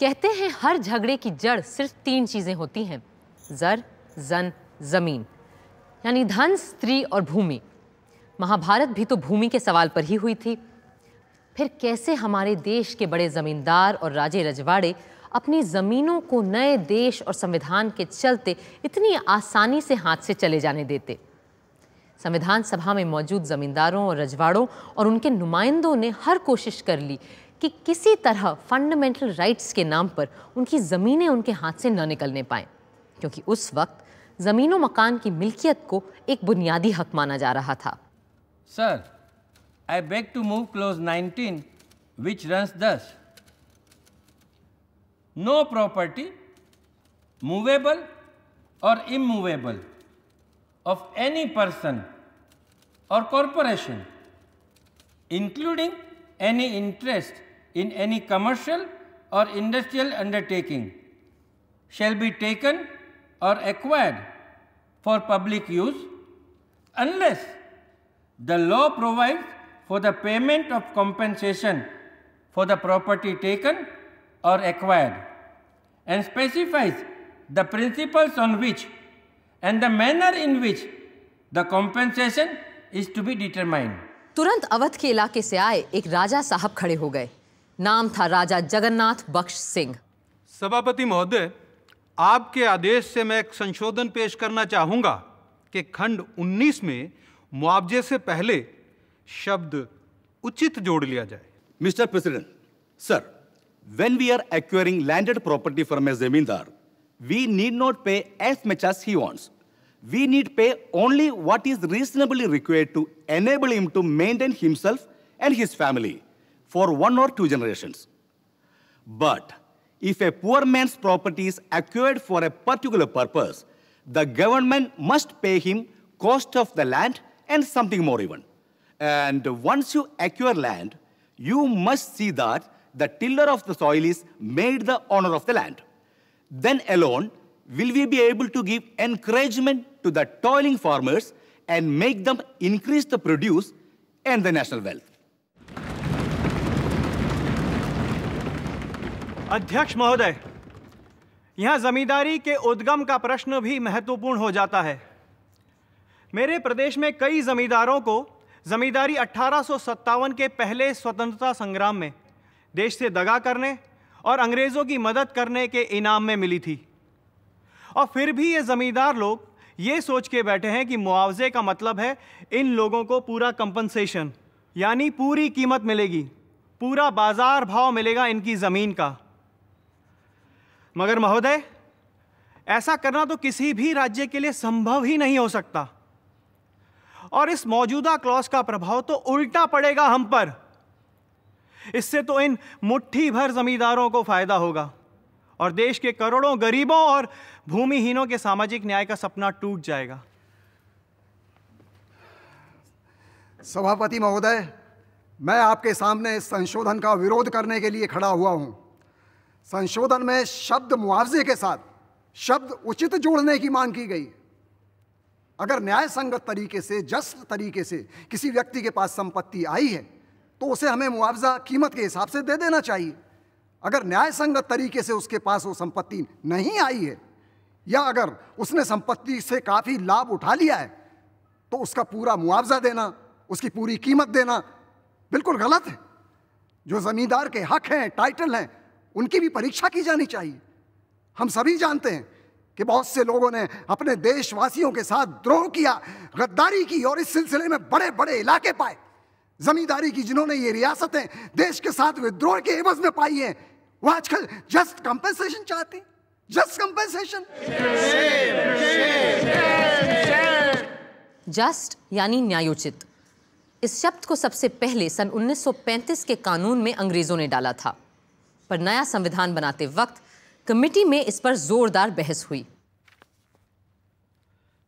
कहते हैं हर झगड़े की जड़ सिर्फ 3 चीजें होती हैं, जर, जन, जमीन, यानी धन, स्त्री और भूमि। महाभारत भी तो भूमि के सवाल पर ही हुई थी। फिर कैसे हमारे देश के बड़े जमींदार और राजे रजवाड़े अपनी जमीनों को नए देश और संविधान के चलते इतनी आसानी से हाथ से चले जाने देते? संविधान सभा में मौजूद जमींदारों और रजवाड़ों और उनके नुमाइंदों ने हर कोशिश कर ली कि किसी तरह फंडामेंटल राइट्स के नाम पर उनकी ज़मीनें उनके हाथ से न निकलने पाएं, क्योंकि उस वक्त ज़मीनों मकान की मिल्कियत को एक बुनियादी हक माना जा रहा था। Sir, I beg to move clause 19, which runs thus: No property, movable or immovable, of any person or corporation, including any interest in any commercial or industrial undertaking, shall be taken or acquired for public use unless the law provides for the payment of compensation for the property taken or acquired and specifies the principles on which and the manner in which the compensation is to be determined. तुरंत अवध के इलाके से आए एक राजा साहब खड़े हो गए। नाम था राजा जगन्नाथ बख्श सिंह। सभापति महोदय, आपके आदेश से मैं एक संशोधन पेश करना चाहूंगा कि खंड 19 में मुआवजे से पहले शब्द उचित जोड़ लिया जाए। Mr. President, sir, when we are acquiring landed property from a zamindar, we need not pay as much as he wants. We need pay only what is reasonably required to enable him to maintain himself and his family for 1 or 2 generations. But if a poor man's property is acquired for a particular purpose, the government must pay him cost of the land and something more even. And once you acquire land, you must see that the tiller of the soil is made the owner of the land. Then alone will we be able to give encouragement to the toiling farmers and make them increase the produce and the national wealth. अध्यक्ष महोदय, यहाँ जमींदारी के उद्गम का प्रश्न भी महत्वपूर्ण हो जाता है। मेरे प्रदेश में कई जमींदारों को जमींदारी 1857 के पहले स्वतंत्रता संग्राम में देश से दगा करने और अंग्रेज़ों की मदद करने के इनाम में मिली थी। और फिर भी ये ज़मींदार लोग ये सोच के बैठे हैं कि मुआवजे का मतलब है इन लोगों को पूरा कंपनसेशन, यानी पूरी कीमत मिलेगी, पूरा बाजार भाव मिलेगा इनकी ज़मीन का। मगर महोदय, ऐसा करना तो किसी भी राज्य के लिए संभव ही नहीं हो सकता, और इस मौजूदा क्लॉज का प्रभाव तो उल्टा पड़ेगा हम पर। इससे तो इन मुट्ठी भर जमींदारों को फायदा होगा और देश के करोड़ों गरीबों और भूमिहीनों के सामाजिक न्याय का सपना टूट जाएगा। सभापति महोदय, मैं आपके सामने इस संशोधन का विरोध करने के लिए खड़ा हुआ हूं। संशोधन में शब्द मुआवजे के साथ शब्द उचित जोड़ने की मांग की गई। अगर न्याय संगत तरीके से, जस्ट तरीके से किसी व्यक्ति के पास संपत्ति आई है तो उसे हमें मुआवजा कीमत के हिसाब से दे देना चाहिए। अगर न्याय संगत तरीके से उसके पास वो संपत्ति नहीं आई है या अगर उसने संपत्ति से काफ़ी लाभ उठा लिया है तो उसका पूरा मुआवजा देना, उसकी पूरी कीमत देना बिल्कुल गलत है। जो ज़मींदार के हक हैं, टाइटल हैं, उनकी भी परीक्षा की जानी चाहिए। हम सभी जानते हैं कि बहुत से लोगों ने अपने देशवासियों के साथ द्रोह किया, गद्दारी की और इस सिलसिले में बड़े बड़े इलाके पाए। जमींदारी की जिन्होंने ये रियासतें देश के साथ विद्रोह के एवज में पाई हैं, वो आजकल जस्ट कंपेंसेशन चाहते हैं। Just compensation. जस्ट यानी न्यायोचित। इस शब्द को सबसे पहले सन 1935 के कानून में अंग्रेजों ने डाला था, पर नया संविधान बनाते वक्त कमेटी में इस पर जोरदार बहस हुई।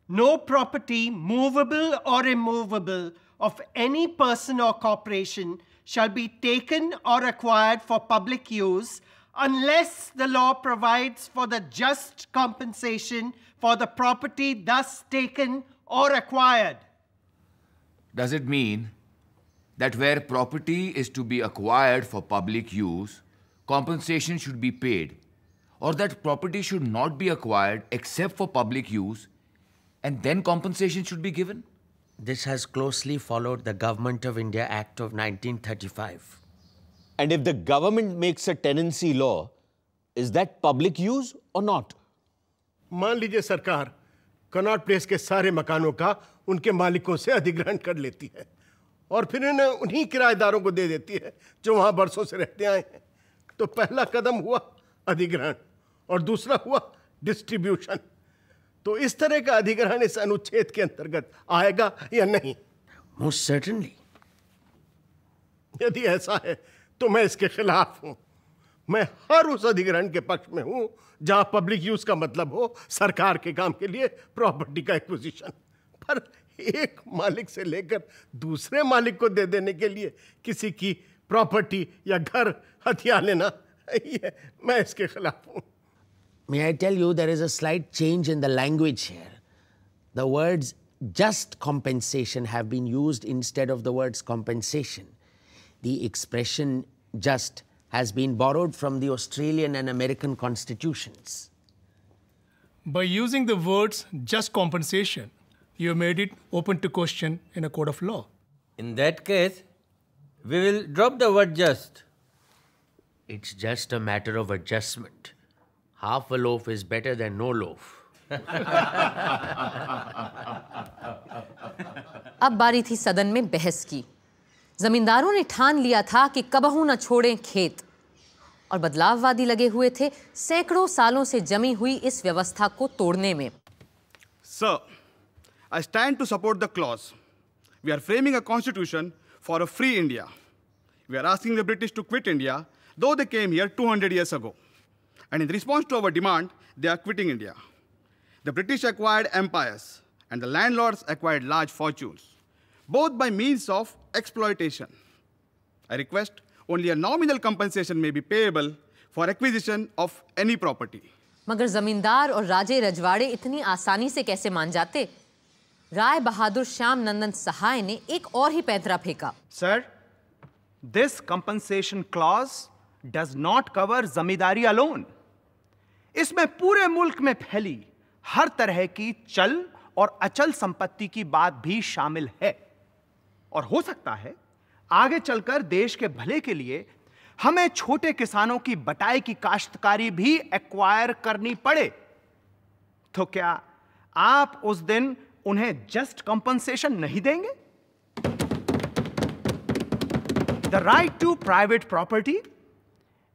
No property, movable or immovable, of any person or corporation shall be taken or acquired for public use unless the law provides for the just compensation for the property thus taken or acquired. Does it mean that where property is to be acquired for public use, compensation should be paid, or that property should not be acquired except for public use, and then compensation should be given? This has closely followed the Government of India Act of 1935. And if the government makes a tenancy law, is that public use or not? मान लीजिए सरकार Connaught place के सारे मकानों का उनके मालिकों से अधिग्रहण कर लेती है और फिर इन्हें उन्हीं किराएदारों को दे देती है जो वहां बरसों से रहते आए हैं। तो पहला कदम हुआ अधिग्रहण और दूसरा हुआ डिस्ट्रीब्यूशन। तो इस तरह का अधिग्रहण इस अनुच्छेद के अंतर्गत आएगा या नहीं? Most certainly. यदि ऐसा है तो मैं इसके खिलाफ हूं। मैं हर उस अधिग्रहण के पक्ष में हूं जहां पब्लिक यूज का मतलब हो सरकार के काम के लिए प्रॉपर्टी का एक्विजिशन। पर एक मालिक से लेकर दूसरे मालिक को दे देने के लिए किसी की प्रॉपर्टी या घर हथिया लेना, ये मैं इसके खिलाफ हूं। May I tell you, there is a slight change in the language here. The words just compensation have been used instead of the words compensation. The expression just has been borrowed from the Australian and American constitutions. By using the words just compensation, you have made it open to question in a court of law. In that case, we will drop the word just. It's just a matter of adjustment. Half a loaf is better than no loaf. अब बारी थी सदन में बहस की। जमींदारों ने ठान लिया था कि कबहू न छोड़ें खेत और बदलाववादी लगे हुए थे सैकड़ों सालों से जमी हुई इस व्यवस्था को तोड़ने में। Sir, I stand to support the clause. We are framing a constitution for a free India. We are asking the British to quit India, though they came here 200 years ago. And in response to our demand, they are quitting India. The British acquired empires, and the landlords acquired large fortunes, both by means of exploitation. I request only a nominal compensation may be payable for acquisition of any property. मगर जमींदार और राजे रजवाड़े इतनी आसानी से कैसे मान जाते? राय बहादुर श्याम नंदन सहाय ने एक और ही पैंतरा फेंका। Sir, this compensation clause does not cover zamindari alone. इसमें पूरे मुल्क में फैली हर तरह की चल और अचल संपत्ति की बात भी शामिल है और हो सकता है आगे चलकर देश के भले के लिए हमें छोटे किसानों की बटाई की काश्तकारी भी एक्वायर करनी पड़े। तो क्या आप उस दिन उन्हें जस्ट कंपनसेशन नहीं देंगे? The right to private property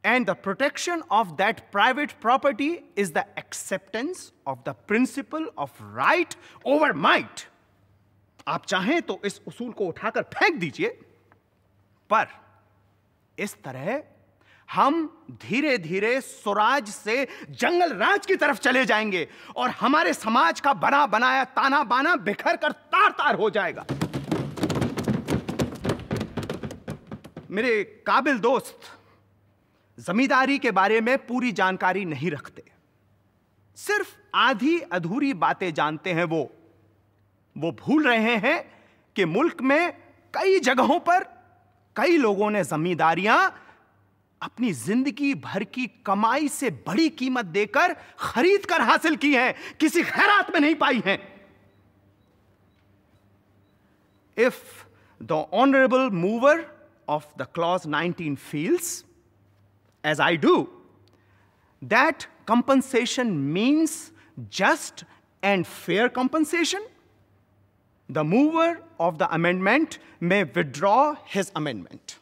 and the protection of that private property is the acceptance of the principle of right over might. आप चाहें तो इस उसूल को उठाकर फेंक दीजिए, पर इस तरह हम धीरे धीरे स्वराज से जंगल राज की तरफ चले जाएंगे और हमारे समाज का बना बनाया ताना बाना बिखर कर तार तार हो जाएगा। मेरे काबिल दोस्त जमींदारी के बारे में पूरी जानकारी नहीं रखते, सिर्फ आधी अधूरी बातें जानते हैं। वो भूल रहे हैं कि मुल्क में कई जगहों पर कई लोगों ने जमींदारियां अपनी जिंदगी भर की कमाई से बड़ी कीमत देकर खरीद कर हासिल की हैं, किसी खैरात में नहीं पाई हैं। If the honorable mover of the clause 19 feels, as I do, that compensation means just and fair compensation, the mover of the amendment may withdraw his amendment.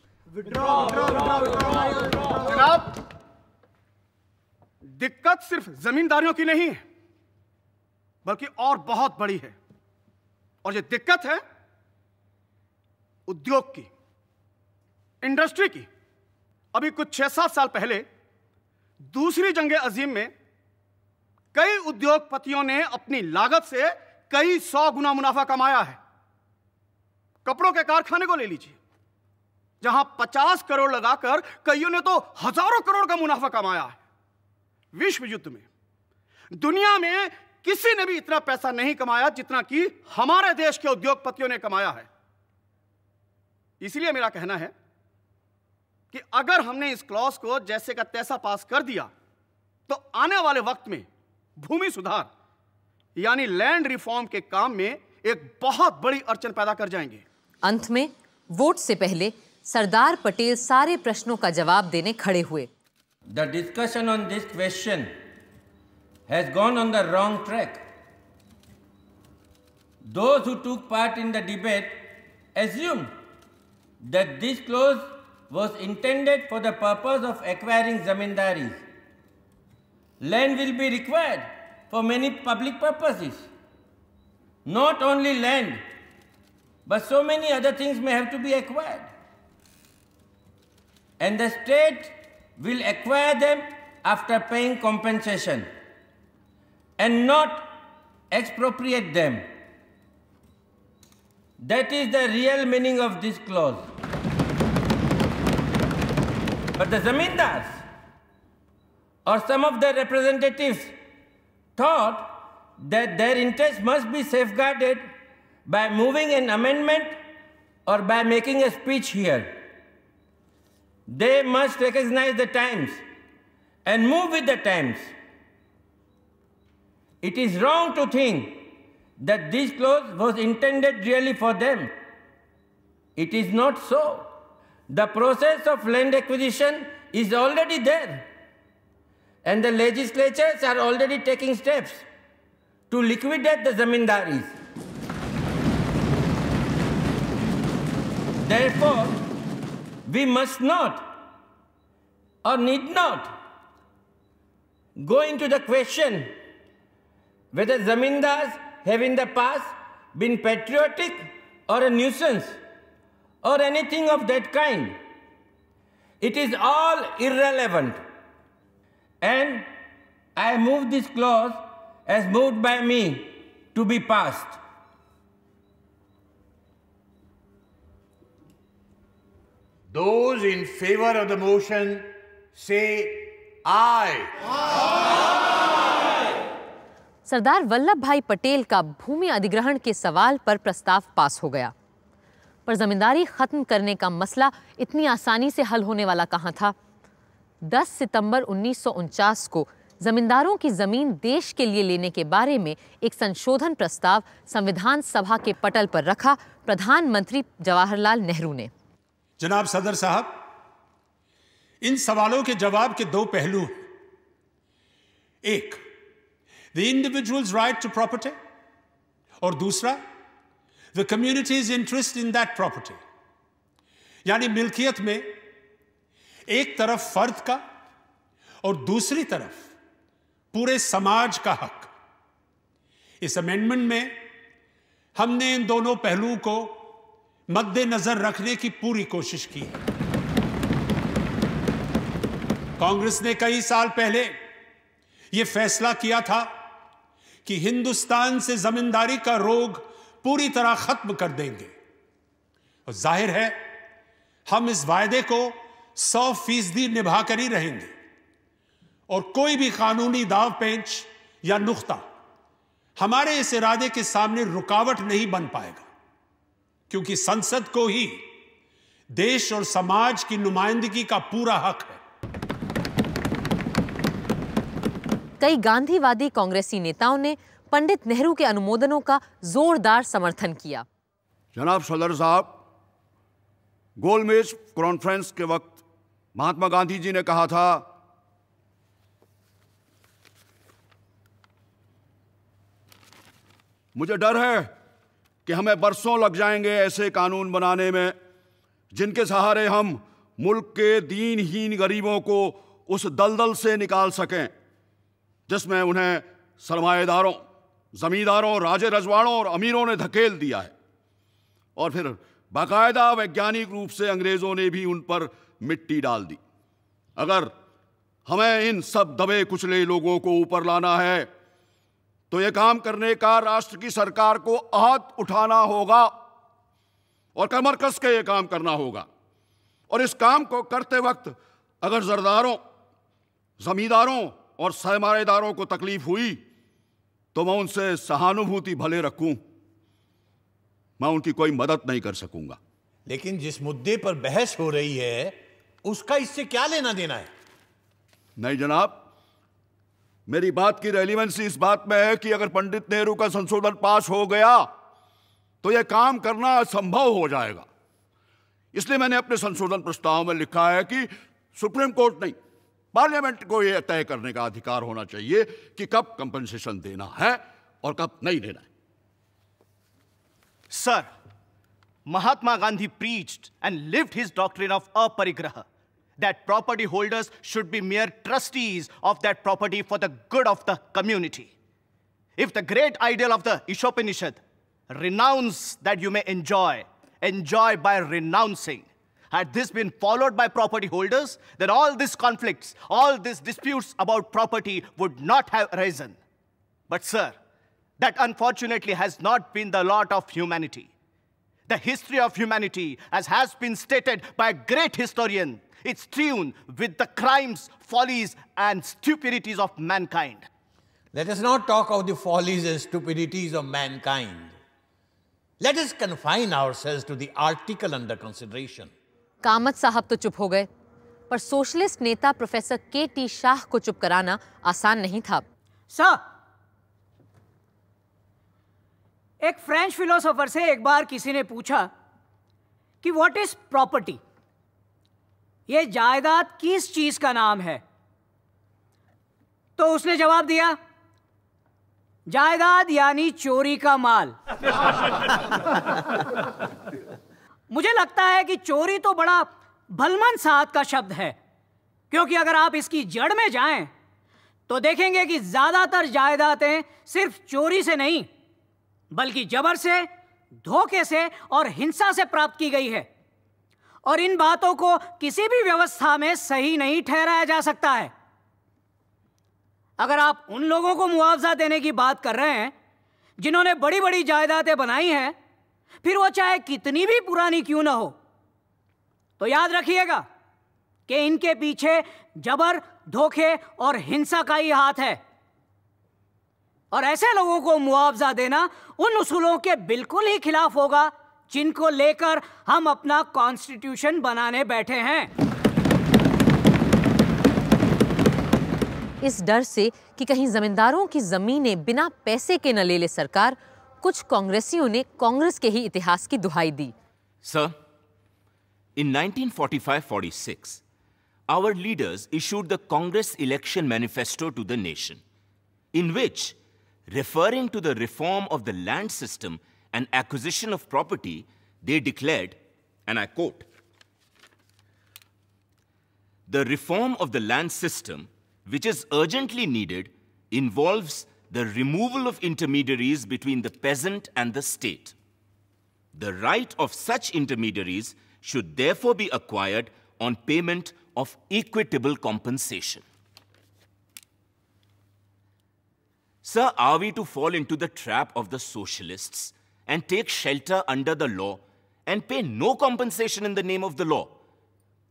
जनाब, दिक्कत सिर्फ जमींदारियों की नहीं है, बल्कि और बहुत बड़ी है। और ये दिक्कत है उद्योग की, इंडस्ट्री की। अभी कुछ 6-7 साल पहले दूसरी जंग अजीम में कई उद्योगपतियों ने अपनी लागत से कई 100 गुना मुनाफा कमाया है। कपड़ों के कारखाने को ले लीजिए, जहां 50 करोड़ लगाकर कईयों ने तो हजारों करोड़ का मुनाफा कमाया है। विश्व युद्ध में दुनिया में किसी ने भी इतना पैसा नहीं कमाया जितना कि हमारे देश के उद्योगपतियों ने कमाया है। इसलिए मेरा कहना है कि अगर हमने इस क्लॉज को जैसे का तैसा पास कर दिया तो आने वाले वक्त में भूमि सुधार यानी लैंड रिफॉर्म के काम में एक बहुत बड़ी अड़चन पैदा कर जाएंगे। अंत में वोट से पहले सरदार पटेल सारे प्रश्नों का जवाब देने खड़े हुए। The discussion on this question has gone on the wrong track. Those who took part in the debate assumed that this clause was intended for the purpose of acquiring zamindaris. Land will be required for many public purposes. Not only land, but so many other things may have to be acquired. And the state will acquire them after paying compensation and not expropriate them. That is the real meaning of this clause. But the zamindars or some of their representatives thought that their interests must be safeguarded by moving an amendment or by making a speech here. They must recognize the times and move with the times. It is wrong to think that this clause was intended really for them. It is not so. The process of land acquisition is already there, and the legislatures are already taking steps to liquidate the zamindaris. Therefore, we must not or need not go into the question whether zamindars have in the past been patriotic or a nuisance or anything of that kind. It is all irrelevant. And I move this clause as moved by me to be passed. Those in favor of the motion say aye. Sardar Vallabh भाई पटेल का भूमि अधिग्रहण के सवाल पर प्रस्ताव पास हो गया, पर जमींदारी खत्म करने का मसला इतनी आसानी से हल होने वाला कहां था। 10 सितंबर 1949 को जमींदारों की जमीन देश के लिए लेने के बारे में एक संशोधन प्रस्ताव संविधान सभा के पटल पर रखा प्रधानमंत्री जवाहरलाल नेहरू ने। जनाब सदर साहब, इन सवालों के जवाब के दो पहलू हैं। एक, the individuals right to property, और दूसरा, the communities interest in that property. यानी मिल्कियत में एक तरफ फर्द का और दूसरी तरफ पूरे समाज का हक। इस अमेंडमेंट में हमने इन दोनों पहलुओं को मद्देनजर रखने की पूरी कोशिश की है। कांग्रेस ने कई साल पहले यह फैसला किया था कि हिंदुस्तान से जमींदारी का रोग पूरी तरह खत्म कर देंगे, और जाहिर है हम इस वायदे को 100% निभा कर ही रहेंगे, और कोई भी कानूनी दाव पेंच या नुक्ता हमारे इस इरादे के सामने रुकावट नहीं बन पाएगा, क्योंकि संसद को ही देश और समाज की नुमाइंदगी का पूरा हक है। कई गांधीवादी कांग्रेसी नेताओं ने पंडित नेहरू के अनुमोदनों का जोरदार समर्थन किया। जनाब सदर साहब, गोलमेज कॉन्फ्रेंस के वक्त महात्मा गांधी जी ने कहा था, मुझे डर है कि हमें बरसों लग जाएंगे ऐसे कानून बनाने में जिनके सहारे हम मुल्क के दीनहीन गरीबों को उस दलदल से निकाल सकें जिसमें उन्हें सरमाएदारों, जमींदारों, राजे रजवाड़ों और अमीरों ने धकेल दिया है, और फिर बाकायदा वैज्ञानिक रूप से अंग्रेजों ने भी उन पर मिट्टी डाल दी। अगर हमें इन सब दबे कुचले लोगों को ऊपर लाना है तो यह काम करने का राष्ट्र की सरकार को आहत उठाना होगा और कमर कस के यह काम करना होगा। और इस काम को करते वक्त अगर जरदारों, जमींदारों और सरमाएदारों को तकलीफ हुई तो मैं उनसे सहानुभूति भले रखूं, मैं उनकी कोई मदद नहीं कर सकूंगा। लेकिन जिस मुद्दे पर बहस हो रही है उसका इससे क्या लेना देना है? नहीं जनाब, मेरी बात की रेलिवेंसी इस बात में है कि अगर पंडित नेहरू का संशोधन पास हो गया तो यह काम करना असंभव हो जाएगा। इसलिए मैंने अपने संशोधन प्रस्ताव में लिखा है कि सुप्रीम कोर्ट नहीं, पार्लियामेंट को यह तय करने का अधिकार होना चाहिए कि कब कंपनसेशन देना है और कब नहीं देना है। Sir, Mahatma Gandhi preached and lived his doctrine of aparigraha, that property holders should be mere trustees of that property for the good of the community. If the great ideal of the Ishopanishad, renounce that you may enjoy by renouncing, had this been followed by property holders, then all these conflicts, all these disputes about property would not have arisen. But sir, that unfortunately has not been the lot of humanity. The history of humanity, as has been stated by a great historian, it's strewn with the crimes, follies, and stupidities of mankind. Let us not talk of the follies and stupidities of mankind. Let us confine ourselves to the article under consideration. Kamat साहब तो चुप हो गए, पर socialist नेता professor K.T.. Shah को चुप कराना आसान नहीं था। सर, एक फ्रेंच फिलोसोफर से एक बार किसी ने पूछा कि व्हाट इज प्रॉपर्टी, ये जायदाद किस चीज का नाम है? तो उसने जवाब दिया, जायदाद यानी चोरी का माल। मुझे लगता है कि चोरी तो बड़ा भलमन साहब का शब्द है, क्योंकि अगर आप इसकी जड़ में जाएं तो देखेंगे कि ज्यादातर जायदादें सिर्फ चोरी से नहीं बल्कि जबर से, धोखे से और हिंसा से प्राप्त की गई है, और इन बातों को किसी भी व्यवस्था में सही नहीं ठहराया जा सकता है। अगर आप उन लोगों को मुआवजा देने की बात कर रहे हैं जिन्होंने बड़ी बड़ी जायदादें बनाई हैं, फिर वो चाहे कितनी भी पुरानी क्यों ना हो, तो याद रखिएगा कि इनके पीछे जबर, धोखे और हिंसा का ही हाथ है, और ऐसे लोगों को मुआवजा देना उन उसूलों के बिल्कुल ही खिलाफ होगा जिनको लेकर हम अपना कॉन्स्टिट्यूशन बनाने बैठे हैं। इस डर से कि कहीं जमींदारों की जमीनें बिना पैसे के न ले ले सरकार, कुछ कांग्रेसियों ने कांग्रेस के ही इतिहास की दुहाई दी। Sir, in 1945-46, our leaders issued the Congress election manifesto to the nation, in which, referring to the reform of the land system and acquisition of property, they declared, and I quote, "The reform of the land system, which is urgently needed, involves the removal of intermediaries between the peasant and the state. The right of such intermediaries should therefore be acquired on payment of equitable compensation." Sir, are we to fall into the trap of the socialists and take shelter under the law and pay no compensation in the name of the law?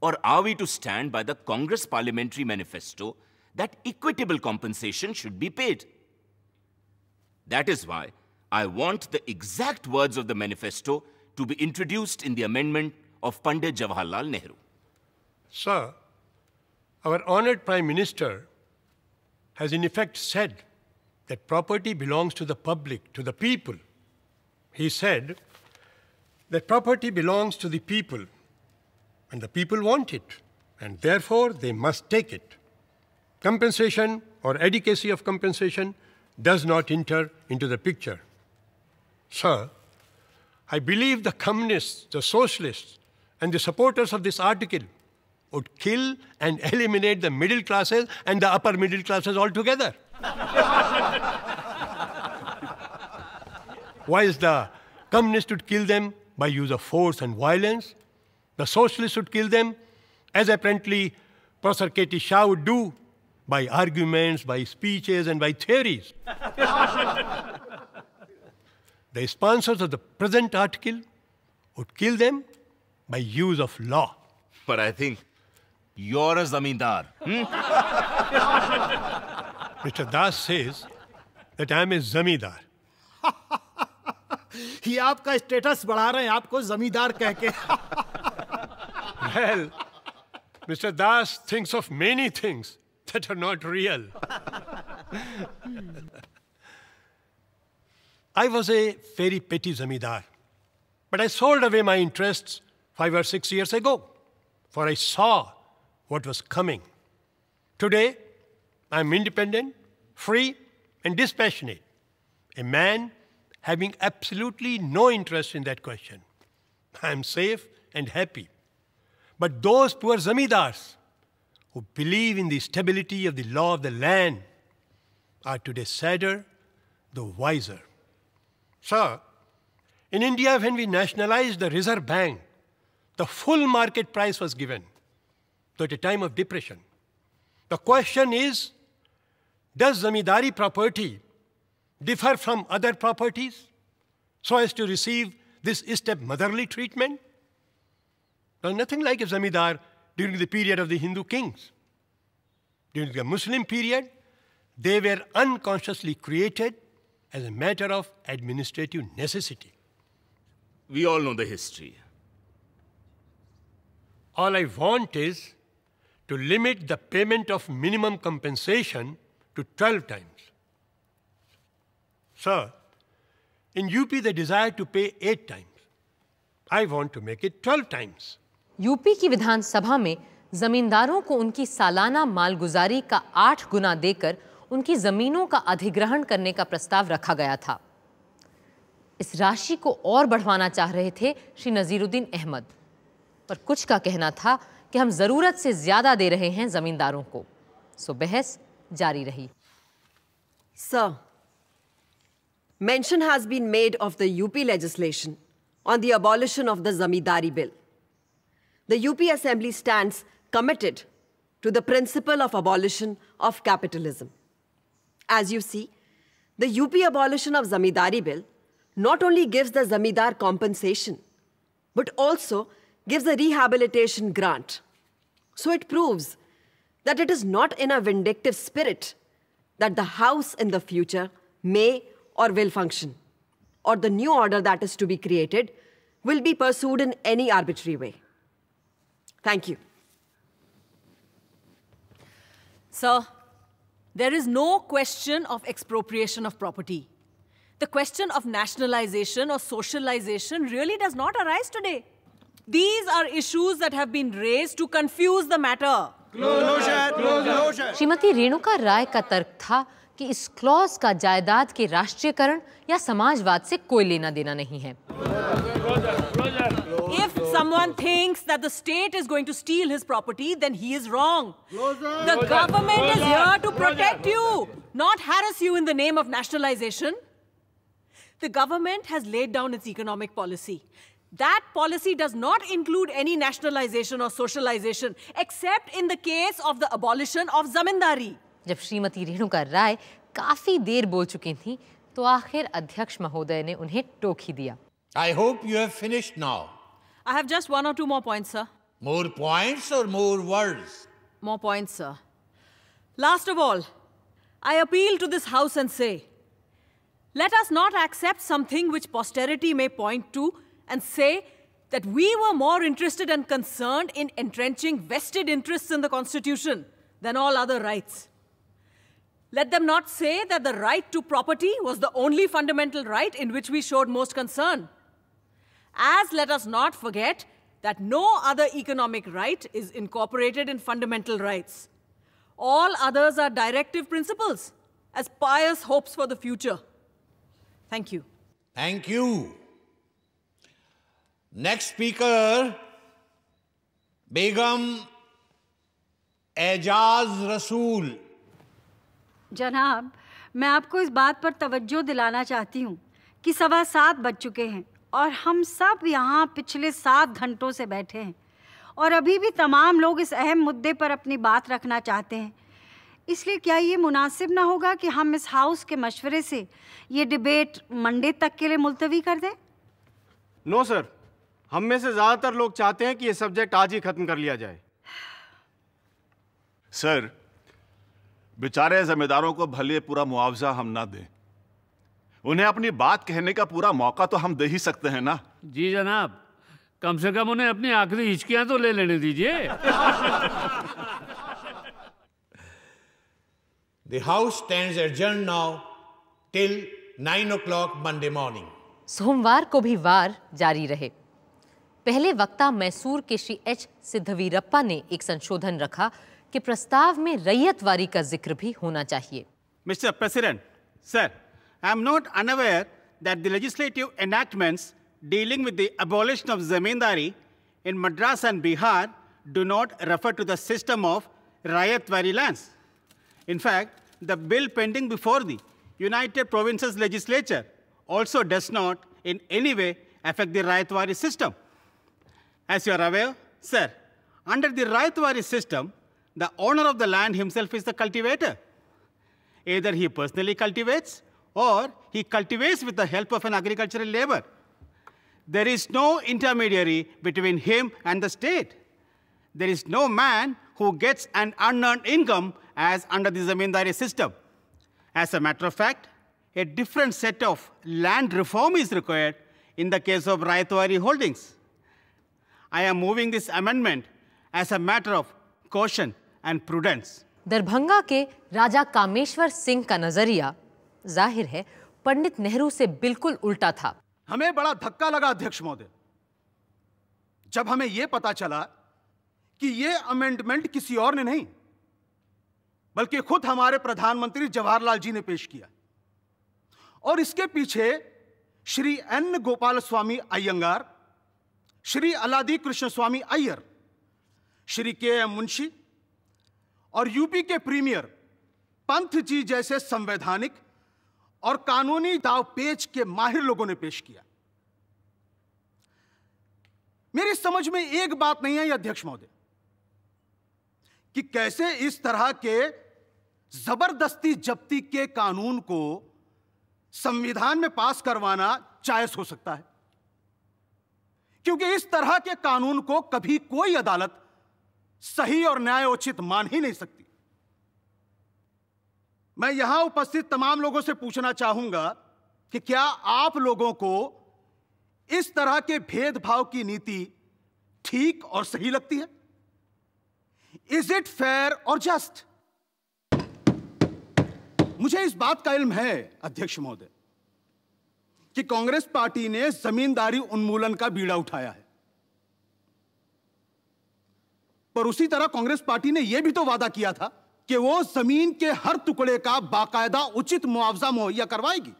Or are we to stand by the Congress Parliamentary Manifesto that equitable compensation should be paid? That is why I want the exact words of the manifesto to be introduced in the amendment of Pandit Jawaharlal Nehru. Sir, our honored Prime Minister has in effect said that property belongs to the public, to the people. He said that property belongs to the people, and the people want it, and therefore they must take it. Compensation or adequacy of compensation does not enter into the picture. Sir, I believe the communists, the socialists, and the supporters of this article would kill and eliminate the middle classes and the upper middle classes altogether. Whilst the communists would kill them by use of force and violence, the socialists would kill them, as apparently Professor K.T. Shah would do, by arguments, by speeches, and by theories. The sponsors of the present article would kill them by use of law. But I think you're a zamindar. Mr. Das says that I am a zamindar. ये आपका status बढ़ा रहे हैं आपको जमींदार कह के। Well, Mr. Das thinks of many things that are not real. I was a very petty zamindar, but I sold away my interests 5 or 6 years ago, for I saw what was coming. Today, I am independent, free, and dispassionate, a man having absolutely no interest in that question. I am safe and happy. But those poor zamindars who believe in the stability of the law of the land are today sadder, though wiser. Sir, in India, when we nationalized the Reserve Bank, the full market price was given, though at a time of depression. The question is, does zamindari property differ from other properties so as to receive this step-motherly treatment? There was nothing like a zamindar during the period of the Hindu kings. During the Muslim period, they were unconsciously created as a matter of administrative necessity. We all know the history. All I want is to limit the payment of minimum compensation to 12 times. Sir, in UP they desire to pay 8 times. I want to make it 12 times. UP की विधानसभा में जमींदारों को उनकी सालाना मालगुजारी का 8 गुना देकर उनकी जमीनों का अधिग्रहण करने का प्रस्ताव रखा गया था। इस राशि को और बढ़वाना चाह रहे थे श्री नजीरुद्दीन अहमद, पर कुछ का कहना था कि हम जरूरत से ज्यादा दे रहे हैं जमींदारों को। सो बहस जारी रही। Sir, mention has been made of the UP legislation on the abolition of the Zamindari Bill. The UP Assembly stands committed to the principle of abolition of capitalism. As you see, the UP abolition of Zamindari Bill not only gives the zamindar compensation, but also gives a rehabilitation grant. So it proves that it is not in a vindictive spirit that the house in the future may or will function, or the new order that is to be created will be pursued in any arbitrary way. Thank you. Sir, there is no question of expropriation of property. The question of nationalization or socialization really does not arise today. These are issues that have been raised to confuse the matter. Shrimati Renuka राय का तर्क था कि इस clause का जायदाद के राष्ट्रीयकरण या समाजवाद से कोई लेना देना नहीं है। If someone thinks that the state is going to steal his property, then he is wrong. The government is here to protect you, not harass you in the name of nationalization. The government has laid down its economic policy. That policy does not include any nationalization or socialization, except in the case of the abolition of zamindari. जब श्रीमती रेणुका राय काफी देर बोल चुकी थीं, तो आखिर अध्यक्ष महोदय ने उन्हें टोक ही दिया। I hope you have finished now. I have just 1 or 2 more points, sir. More points or more words? More points, sir. Last of all, I appeal to this House and say, let us not accept something which posterity may point to and say that we were more interested and concerned in entrenching vested interests in the Constitution than all other rights. Let them not say that the right to property was the only fundamental right in which we showed most concern. As let us not forget that no other economic right is incorporated in fundamental rights. All others are directive principles, as pious hopes for the future. Thank you. Thank you. Next speaker, Begum Ejaz रसूल। जनाब, मैं आपको इस बात पर तवज्जो दिलाना चाहती हूँ कि 7:15 बज चुके हैं और हम सब यहाँ पिछले 7 घंटों से बैठे हैं और अभी भी तमाम लोग इस अहम मुद्दे पर अपनी बात रखना चाहते हैं। इसलिए क्या ये मुनासिब ना होगा कि हम इस हाउस के मशवरे से ये डिबेट मंडे तक के लिए मुलतवी कर दें? नो सर, हम में से ज़्यादातर लोग चाहते हैं कि ये सब्जेक्ट आज ही ख़त्म कर लिया जाए। सर, बेचारे जमींदारों को भले पूरा मुआवजा हम ना दें, उन्हें अपनी बात कहने का पूरा मौका तो हम दे ही सकते हैं ना। जी जनाब, कम से कम उन्हें अपनी आखिरी हिचकियां तो ले लेने दीजिए। The House stands adjourned now till 9 o'clock Monday morning. सोमवार को भी वार जारी रहे। पहले वक्ता मैसूर के श्री एच सिद्धवीरप्पा ने एक संशोधन रखा कि प्रस्ताव में रैयतवारी का जिक्र भी होना चाहिए। Mr. President, sir, I am not unaware that the legislative enactments dealing with the abolition of zamindari in Madras and Bihar do not refer to the system of rayatwari lands. In fact, the bill pending before the United Provinces Legislature also does not in any way affect the rayatwari system. As you are aware, sir, under the rayatwari system, the owner of the land himself is the cultivator. Either he personally cultivates or he cultivates with the help of an agricultural labor. There is no intermediary between him and the state. There is no man who gets an unearned income as under the zamindari system. As a matter of fact, a different set of land reform is required in the case of rayatwari holdings. I am moving this amendment as a matter of caution and prudence. Darbhanga के राजा कामेश्वर सिंह का नजरिया जाहिर है पंडित नेहरू से बिल्कुल उल्टा था। हमें बड़ा धक्का लगा अध्यक्ष महोदय, जब हमें यह पता चला कि यह अमेंडमेंट किसी और ने नहीं बल्कि खुद हमारे प्रधानमंत्री जवाहरलाल जी ने पेश किया और इसके पीछे श्री एन गोपाल स्वामी अयंगार, श्री अलादी कृष्ण स्वामी अय्यर, श्री के एम मुंशी और यूपी के प्रीमियर पंत जी जैसे संवैधानिक और कानूनी दावपेच के माहिर लोगों ने पेश किया। मेरी समझ में एक बात नहीं आई अध्यक्ष महोदय कि कैसे इस तरह के जबरदस्ती जब्ती के कानून को संविधान में पास करवाना जायज हो सकता है, क्योंकि इस तरह के कानून को कभी कोई अदालत सही और न्यायोचित मान ही नहीं सकती। मैं यहां उपस्थित तमाम लोगों से पूछना चाहूंगा कि क्या आप लोगों को इस तरह के भेदभाव की नीति ठीक और सही लगती है? इज इट फेयर और जस्ट? मुझे इस बात का इल्म है अध्यक्ष महोदय कि कांग्रेस पार्टी ने जमींदारी उन्मूलन का बीड़ा उठाया है, पर उसी तरह कांग्रेस पार्टी ने यह भी तो वादा किया था कि वो जमीन के हर टुकड़े का बाकायदा उचित मुआवजा मुहैया करवाएगी।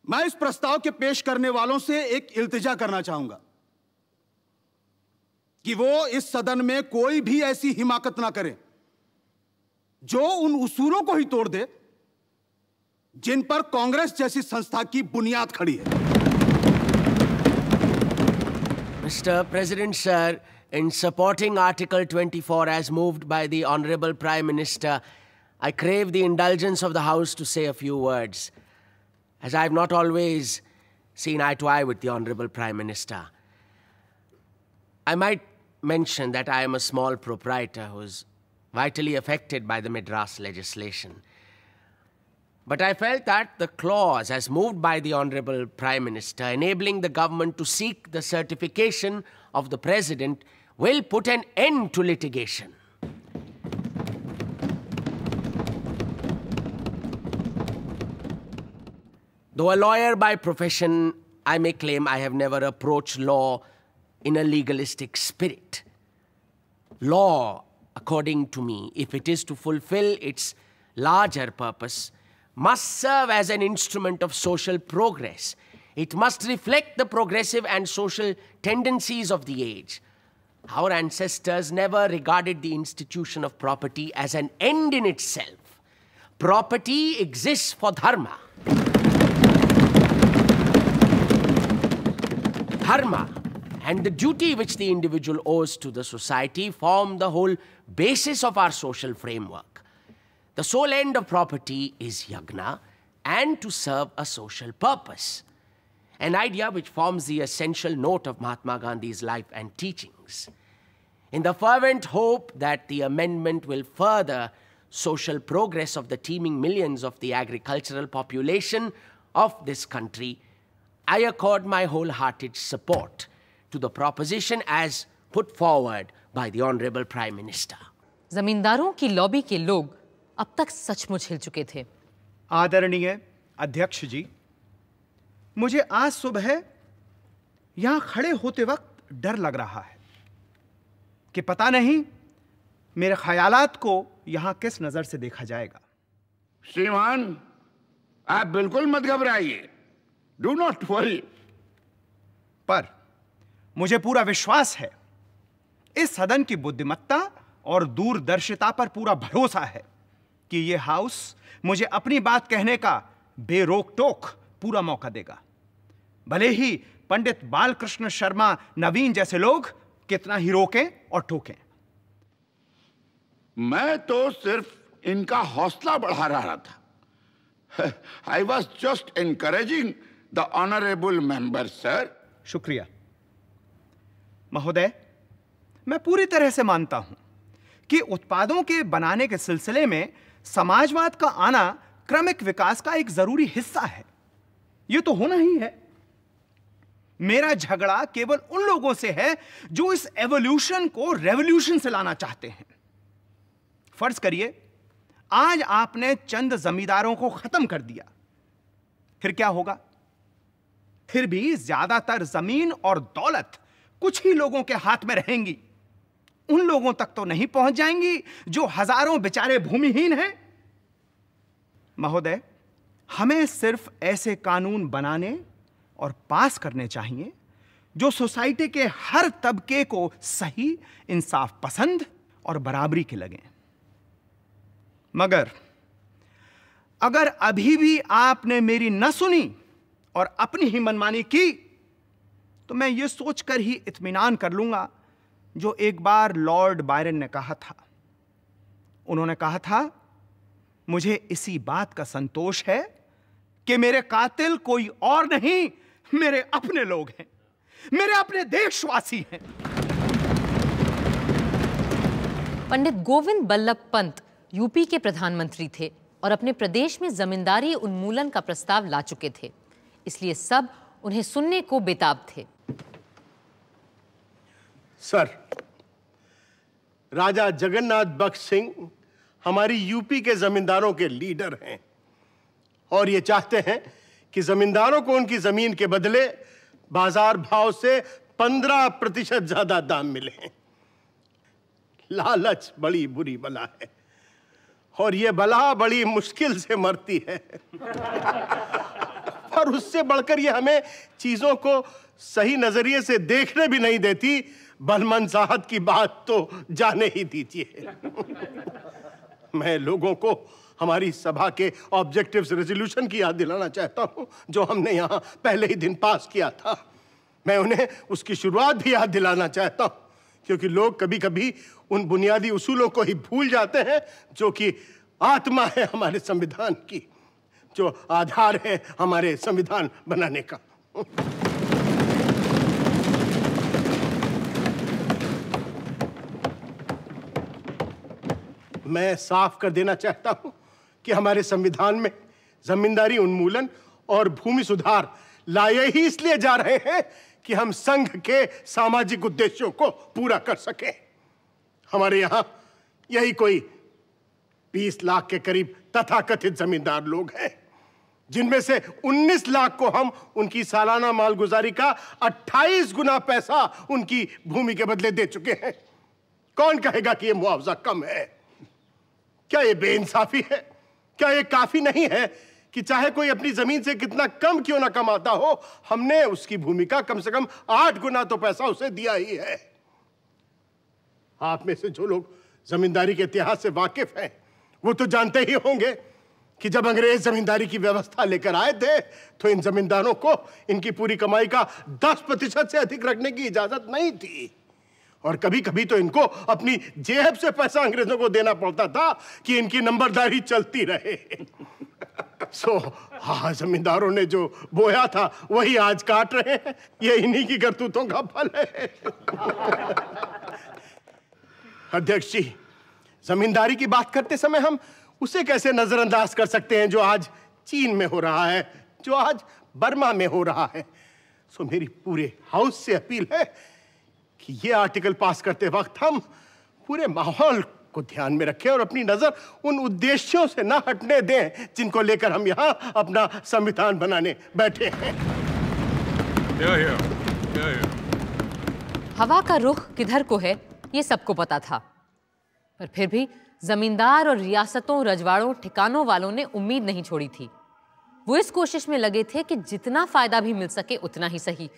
मैं इस प्रस्ताव के पेश करने वालों से एक इल्तिजा करना चाहूंगा कि वो इस सदन में कोई भी ऐसी हिमाकत ना करें जो उन उसूलों को ही तोड़ दे जिन पर कांग्रेस जैसी संस्था की बुनियाद खड़ी है। Mr. President, sir, in supporting Article 24 as moved by the Honorable Prime Minister, I crave the indulgence of the House to say a few words, as I have not always seen eye to eye with the Honorable Prime Minister. I might mention that I am a small proprietor who is vitally affected by the Madras legislation. But I felt that the clause as moved by the Honorable Prime Minister enabling the government to seek the certification of the President will put an end to litigation. Though a lawyer by profession, I may claim I have never approached law in a legalistic spirit. Law, according to me, if it is to fulfill its larger purpose, must serve as an instrument of social progress. It must reflect the progressive and social tendencies of the age. Our ancestors never regarded the institution of property as an end in itself. Property exists for dharma. Dharma and the duty which the individual owes to the society form the whole basis of our social framework. The sole end of property is yagna and to serve a social purpose, an idea which forms the essential note of Mahatma Gandhi's life and teachings. In the fervent hope that the amendment will further social progress of the teeming millions of the agricultural population of this country, I accord my wholehearted support to the proposition as put forward by the Honorable Prime Minister. जमींदारों की lobby के लोग अब तक सचमुच हिल चुके थे। आदरणीय अध्यक्ष जी, मुझे आज सुबह यहां खड़े होते वक्त डर लग रहा है कि पता नहीं मेरे ख्यालात को यहां किस नजर से देखा जाएगा। श्रीमान, आप बिल्कुल मत घबराइए, डू नॉट वरी। पर मुझे पूरा विश्वास है, इस सदन की बुद्धिमत्ता और दूरदर्शिता पर पूरा भरोसा है कि यह हाउस मुझे अपनी बात कहने का बेरोक टोक पूरा मौका देगा, भले ही पंडित बालकृष्ण शर्मा नवीन जैसे लोग कितना ही रोकें और टोकें। मैं तो सिर्फ इनका हौसला बढ़ा रहा था। I was just encouraging the honourable member sir. शुक्रिया महोदय, मैं पूरी तरह से मानता हूं कि उत्पादों के बनाने के सिलसिले में समाजवाद का आना क्रमिक विकास का एक जरूरी हिस्सा है। यह तो होना ही है। मेरा झगड़ा केवल उन लोगों से है जो इस एवोल्यूशन को रेवोल्यूशन से लाना चाहते हैं। फर्ज करिए आज आपने चंद जमींदारों को खत्म कर दिया, फिर क्या होगा? फिर भी ज्यादातर जमीन और दौलत कुछ ही लोगों के हाथ में रहेंगी। उन लोगों तक तो नहीं पहुंच जाएंगी जो हजारों बेचारे भूमिहीन हैं। महोदय, हमें सिर्फ ऐसे कानून बनाने और पास करने चाहिए जो सोसाइटी के हर तबके को सही, इंसाफ पसंद और बराबरी के लगें। मगर अगर अभी भी आपने मेरी न सुनी और अपनी ही मनमानी की, तो मैं यह सोचकर ही इत्मीनान कर लूंगा जो एक बार लॉर्ड बायरन ने कहा था। उन्होंने कहा था, मुझे इसी बात का संतोष है कि मेरे कातिल कोई और नहीं, मेरे अपने लोग हैं, मेरे अपने देशवासी हैं। पंडित गोविंद बल्लभ पंत यूपी के प्रधानमंत्री थे और अपने प्रदेश में जमींदारी उन्मूलन का प्रस्ताव ला चुके थे, इसलिए सब उन्हें सुनने को बेताब थे। सर, राजा जगन्नाथ बख्श सिंह हमारी यूपी के जमींदारों के लीडर हैं और ये चाहते हैं कि जमींदारों को उनकी जमीन के बदले बाजार भाव से 15% ज्यादा दाम मिले। लालच बड़ी बुरी बला है और ये बला बड़ी मुश्किल से मरती है। और उससे बढ़कर ये हमें चीजों को सही नजरिए से देखने भी नहीं देती। बलमन साहब की बात तो जाने ही दीजिए। मैं लोगों को हमारी सभा के ऑब्जेक्टिव्स रेजोल्यूशन की याद दिलाना चाहता हूं जो हमने यहां पहले ही दिन पास किया था। मैं उन्हें उसकी शुरुआत भी याद दिलाना चाहता हूं क्योंकि लोग कभी कभी उन बुनियादी उसूलों को ही भूल जाते हैं जो कि आत्मा है हमारे संविधान की, जो आधार है हमारे संविधान बनाने का। मैं साफ कर देना चाहता हूं कि हमारे संविधान में जमींदारी उन्मूलन और भूमि सुधार लाए ही इसलिए जा रहे हैं कि हम संघ के सामाजिक उद्देश्यों को पूरा कर सकें। हमारे यहां यही कोई 20 लाख के करीब तथाकथित जमींदार लोग हैं, जिनमें से 19 लाख को हम उनकी सालाना मालगुजारी का 28 गुना पैसा उनकी भूमि के बदले दे चुके हैं। कौन कहेगा कि यह मुआवजा कम है? क्या यह बेइंसाफी है? क्या यह काफी नहीं है कि चाहे कोई अपनी जमीन से कितना कम क्यों ना कमाता हो, हमने उसकी भूमि का कम से कम 8 गुना तो पैसा उसे दिया ही है। आप में से जो लोग जमींदारी के इतिहास से वाकिफ हैं वो तो जानते ही होंगे कि जब अंग्रेज जमींदारी की व्यवस्था लेकर आए थे तो इन जमींदारों को इनकी पूरी कमाई का 10% से अधिक रखने की इजाजत नहीं थी और कभी कभी तो इनको अपनी जेब से पैसा अंग्रेजों को देना पड़ता था कि इनकी नंबरदारी चलती रहे। हाँ, जमींदारों ने जो बोया था वही आज काट रहे हैं। ये इन्हीं की करतूतों का फल है। अध्यक्ष जी, जमींदारी की बात करते समय हम उसे कैसे नजरअंदाज कर सकते हैं जो आज चीन में हो रहा है, जो आज बर्मा में हो रहा है। सो मेरी पूरे हाउस से अपील है कि ये आर्टिकल पास करते वक्त हम पूरे माहौल को ध्यान में रखें और अपनी नजर उन उद्देश्यों से ना हटने दें जिनको लेकर हम यहाँ अपना संविधान बनाने बैठे हैं। हवा का रुख किधर को है ये सबको पता था, पर फिर भी जमींदार और रियासतों, रजवाड़ों, ठिकानों वालों ने उम्मीद नहीं छोड़ी थी। वो इस कोशिश में लगे थे कि जितना फायदा भी मिल सके उतना ही सही।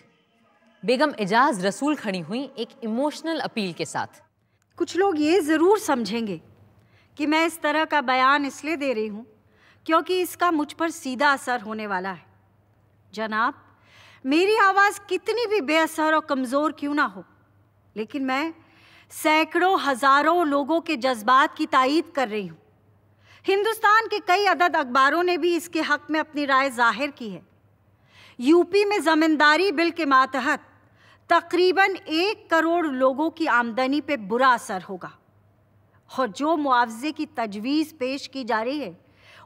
बेगम एजाज रसूल खड़ी हुई एक इमोशनल अपील के साथ। कुछ लोग ये ज़रूर समझेंगे कि मैं इस तरह का बयान इसलिए दे रही हूँ क्योंकि इसका मुझ पर सीधा असर होने वाला है। जनाब, मेरी आवाज़ कितनी भी बेअसर और कमज़ोर क्यों ना हो, लेकिन मैं सैकड़ों हज़ारों लोगों के जज्बात की तायीद कर रही हूँ। हिंदुस्तान के कई अदद अखबारों ने भी इसके हक में अपनी राय जाहिर की है। यूपी में ज़मींदारी बिल के मातहत तकरीबन 1 करोड़ लोगों की आमदनी पे बुरा असर होगा और जो मुआवजे की तजवीज़ पेश की जा रही है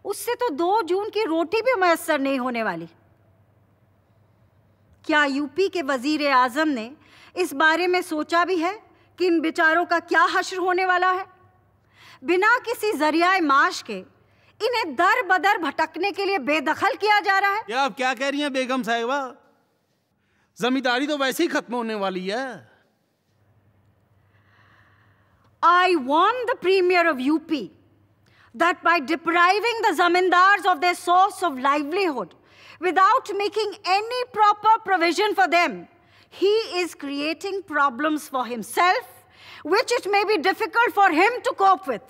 उससे तो 2 जून की रोटी भी मैसर नहीं होने वाली। क्या यूपी के वजीर आज़म ने इस बारे में सोचा भी है कि इन बेचारों का क्या हश्र होने वाला है? बिना किसी जरिया माश के इन्हें दर बदर भटकने के लिए बेदखल किया जा रहा है। क्या आप क्या कह रही हैं बेगम साहिबा? जमींदारी तो वैसे ही खत्म होने वाली है। I warn the Premier of UP that by depriving the zamindars of their source of livelihood without making any proper provision for them, he is creating problems for himself, which it may be difficult for him to cope with.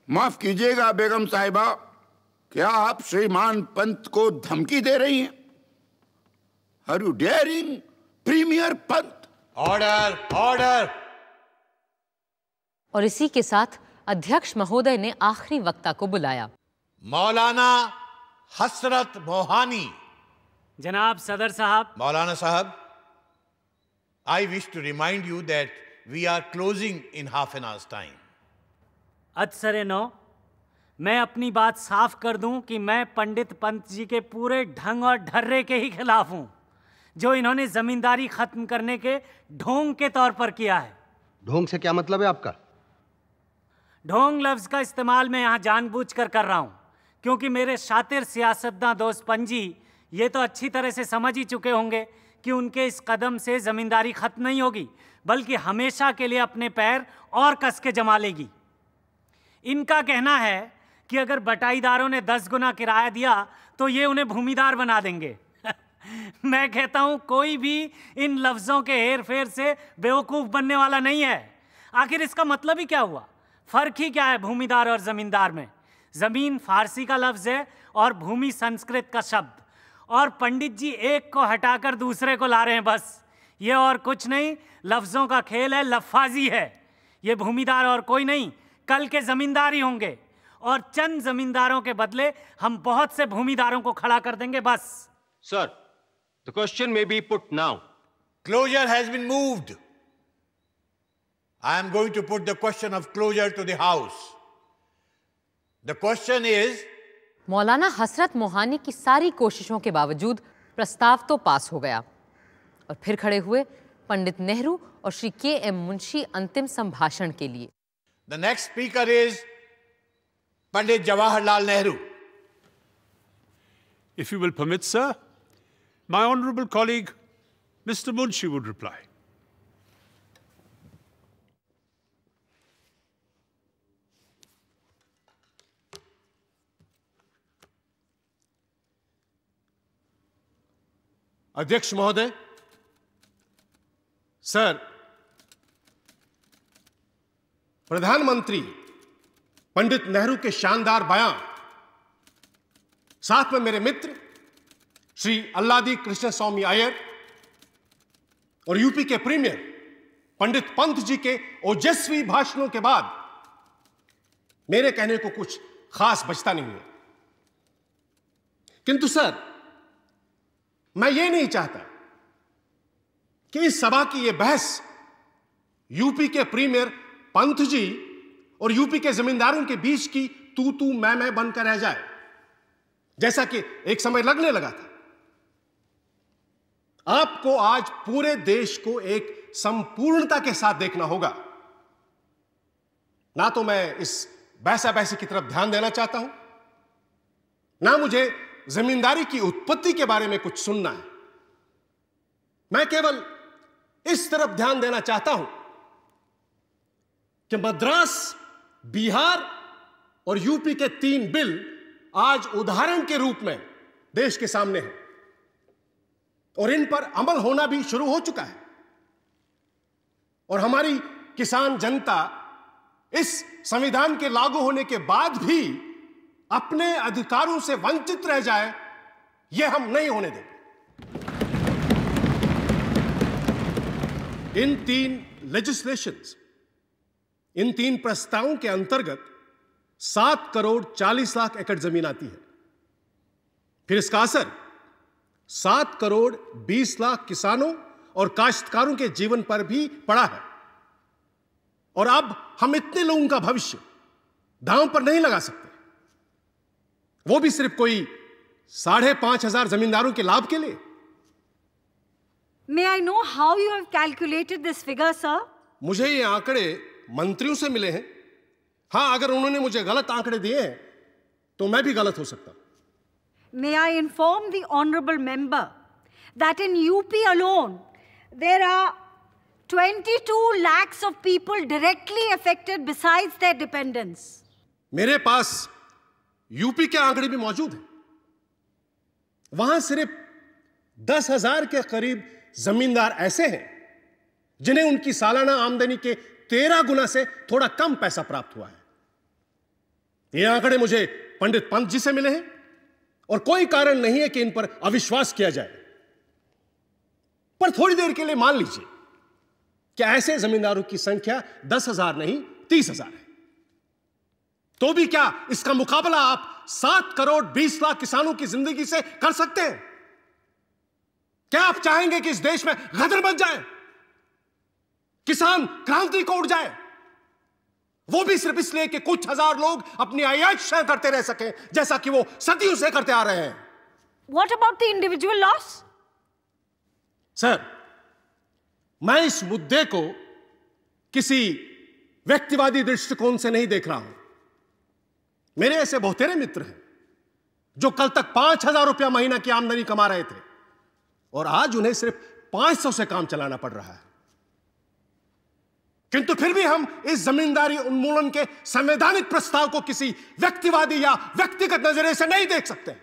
माफ कीजिएगा बेगम साहिबा, क्या आप श्रीमान पंत को धमकी दे रही हैं? Are you daring premier Pant? Order, order. और इसी के साथ अध्यक्ष महोदय ने आखिरी वक्ता को बुलाया। मौलाना हसरत मोहानी। जनाब सदर साहब। मौलाना साहब, I wish to remind you that we are closing in half an hour's time. अदसरे नो, मैं अपनी बात साफ कर दूं कि मैं पंडित पंत जी के पूरे ढंग और ढर्रे के ही खिलाफ हूं जो इन्होंने जमींदारी खत्म करने के ढोंग के तौर पर किया है। ढोंग से क्या मतलब है आपका? ढोंग लफ्ज का इस्तेमाल मैं यहाँ जानबूझकर कर रहा हूँ क्योंकि मेरे शातिर सियासतदां दोस्त पंजी ये तो अच्छी तरह से समझ ही चुके होंगे कि उनके इस कदम से जमींदारी खत्म नहीं होगी बल्कि हमेशा के लिए अपने पैर और कस के जमा लेगी। इनका कहना है कि अगर बटाईदारों ने 10 गुना किराया दिया तो ये उन्हें भूमिदार बना देंगे। मैं कहता हूं कोई भी इन लफ्जों के हेर फेर से बेवकूफ बनने वाला नहीं है। आखिर इसका मतलब ही क्या हुआ? फर्क ही क्या है भूमिदार और जमींदार में? जमीन फारसी का लफ्ज है और भूमि संस्कृत का शब्द, और पंडित जी एक को हटाकर दूसरे को ला रहे हैं बस। ये और कुछ नहीं, लफ्जों का खेल है, लफ्फाजी है। ये भूमिदार और कोई नहीं, कल के जमींदार ही होंगे और चंद जमींदारों के बदले हम बहुत से भूमिदारों को खड़ा कर देंगे बस। Sir, the question may be put now. Closure has been moved. I am going to put the question of closure to the House. The question is, मौलाना हसरत मोहानी की सारी कोशिशों के बावजूद प्रस्ताव तो पास हो गया और फिर खड़े हुए पंडित नेहरू और श्री के.एम. मुंशी अंतिम संभाषण के लिए। the next speaker is Pandit Jawaharlal Nehru. If you will permit, sir, my honorable colleague, Mr. Munshi, would reply. अध्यक्ष महोदय, सर, प्रधानमंत्री पंडित नेहरू के शानदार बयान, साथ में मेरे मित्र श्री अल्लादी कृष्ण स्वामी अय्यर और यूपी के प्रीमियर पंडित पंत जी के ओजस्वी भाषणों के बाद मेरे कहने को कुछ खास बचता नहीं है। किंतु सर, मैं ये नहीं चाहता कि इस सभा की यह बहस यूपी के प्रीमियर पंत जी और यूपी के जमींदारों के बीच की तू मैं बनकर रह जाए। जैसा कि एक समय लगने लगा था। आपको आज पूरे देश को एक संपूर्णता के साथ देखना होगा। ना तो मैं इस बहसा बहसी की तरफ ध्यान देना चाहता हूं, ना मुझे जमींदारी की उत्पत्ति के बारे में कुछ सुनना है। मैं केवल इस तरफ ध्यान देना चाहता हूं कि मद्रास, बिहार और यूपी के 3 बिल आज उदाहरण के रूप में देश के सामने हैं और इन पर अमल होना भी शुरू हो चुका है। और हमारी किसान जनता इस संविधान के लागू होने के बाद भी अपने अधिकारों से वंचित रह जाए, यह हम नहीं होने देंगे। इन 3 लेजिस्लेशंस, इन 3 प्रस्तावों के अंतर्गत 7 करोड़ 40 लाख एकड़ जमीन आती है। फिर इसका असर 7 करोड़ 20 लाख किसानों और काश्तकारों के जीवन पर भी पड़ा है। और अब हम इतने लोगों का भविष्य दांव पर नहीं लगा सकते, वो भी सिर्फ कोई 5,500 जमींदारों के लाभ के लिए। May I know how you have calculated this figure, sir? मुझे ये आंकड़े मंत्रियों से मिले हैं। हां, अगर उन्होंने मुझे गलत आंकड़े दिए हैं तो मैं भी गलत हो सकता हूं। May I inform the honorable member that in UP alone there are 22 lakhs of people directly affected besides their dependents. मेरे पास यूपी के आंकड़े भी मौजूद हैं। वहां सिर्फ 10,000 के करीब जमींदार ऐसे हैं जिन्हें उनकी सालाना आमदनी के 13 गुना से थोड़ा कम पैसा प्राप्त हुआ है। ये आंकड़े मुझे पंडित पंत जी से मिले हैं और कोई कारण नहीं है कि इन पर अविश्वास किया जाए। पर थोड़ी देर के लिए मान लीजिए कि ऐसे जमींदारों की संख्या 10,000 नहीं 30,000 है, तो भी क्या इसका मुकाबला आप 7 करोड़ 20 लाख किसानों की जिंदगी से कर सकते हैं? क्या आप चाहेंगे कि इस देश में गदर बच जाए, किसान क्रांति को उड़ जाए, वो भी सिर्फ इसलिए कि कुछ हजार लोग अपनी आयात करते रह सकें, जैसा कि वो सदियों से करते आ रहे हैं? What about the individual loss? Sir, मैं इस मुद्दे को किसी व्यक्तिवादी दृष्टिकोण से नहीं देख रहा हूं। मेरे ऐसे बहुतेरे मित्र हैं जो कल तक 5,000 रुपया महीना की आमदनी कमा रहे थे और आज उन्हें सिर्फ 500 से काम चलाना पड़ रहा है। किंतु फिर भी हम इस जमींदारी उन्मूलन के संवैधानिक प्रस्ताव को किसी व्यक्तिवादी या व्यक्तिगत नजरिए से नहीं देख सकते।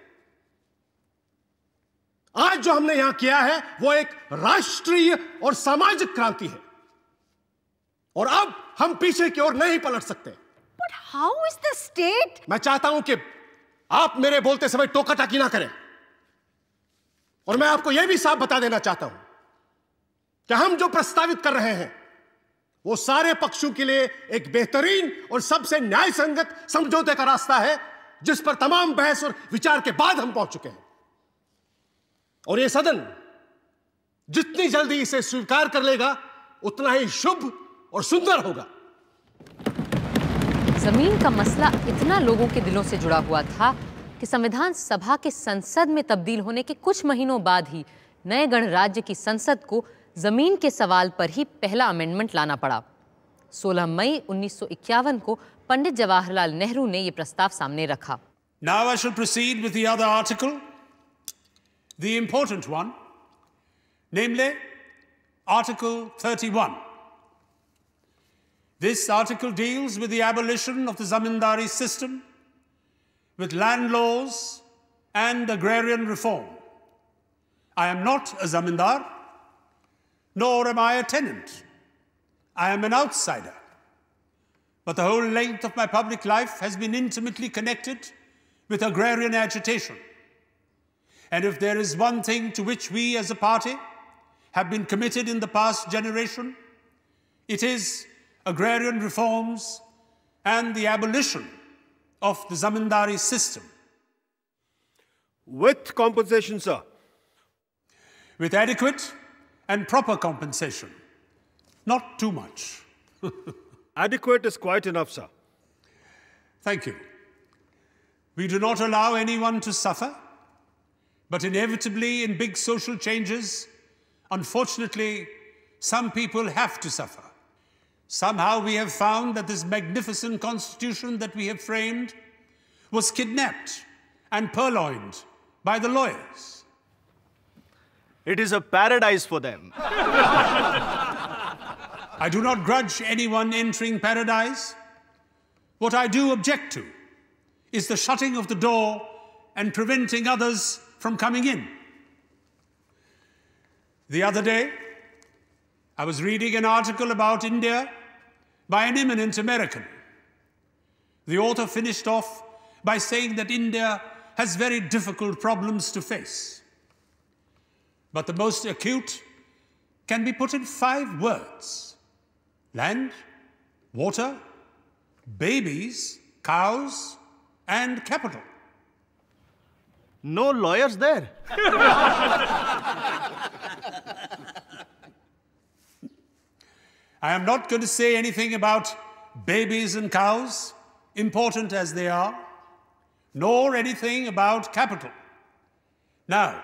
आज जो हमने यहां किया है वो एक राष्ट्रीय और सामाजिक क्रांति है और अब हम पीछे की ओर नहीं पलट सकते। But how is the state? मैं चाहता हूं कि आप मेरे बोलते समय टोका टाकी ना करें और मैं आपको यह भी साफ बता देना चाहता हूं कि हम जो प्रस्तावित कर रहे हैं वो सारे पक्षों के लिए एक बेहतरीन और सबसे न्याय संगत समझौते का रास्ता है, जिस पर तमाम बहस और विचार के बाद हम पहुंच चुके हैं। और ये सदन जितनी जल्दी इसे स्वीकार कर लेगा उतना ही शुभ और सुंदर होगा। जमीन का मसला इतना लोगों के दिलों से जुड़ा हुआ था कि संविधान सभा के संसद में तब्दील होने के कुछ महीनों बाद ही नए गणराज्य की संसद को जमीन के सवाल पर ही पहला अमेंडमेंट लाना पड़ा। 16 मई 1951 को पंडित जवाहरलाल नेहरू ने यह प्रस्ताव सामने रखा। Now I shall proceed with the other article, the important one, namely Article 31. This article deals with the abolition of the zamindari system, with land laws and agrarian reform. I am not a zamindar, nor am I a tenant. I am an outsider. But the whole length of my public life has been intimately connected with agrarian agitation. And if there is one thing to which we as a party have been committed in the past generation, it is agrarian reforms and the abolition of the zamindari system. With compensation, sir? With adequate and proper compensation. Not too much. Adequate is quite enough, sir. Thank you. We do not allow anyone to suffer, but inevitably in big social changes, unfortunately, some people have to suffer. Somehow we have found that this magnificent constitution that we have framed was kidnapped and purloined by the lawyers. It is a paradise for them. I do not grudge anyone entering paradise. What I do object to is the shutting of the door and preventing others from coming in. The other day, I was reading an article about India by an eminent American. The author finished off by saying that India has very difficult problems to face. But the most acute can be put in 5 words: land, water, babies, cows, and capital. No lawyers there. I am not going to say anything about babies and cows, important as they are, nor anything about capital. Now,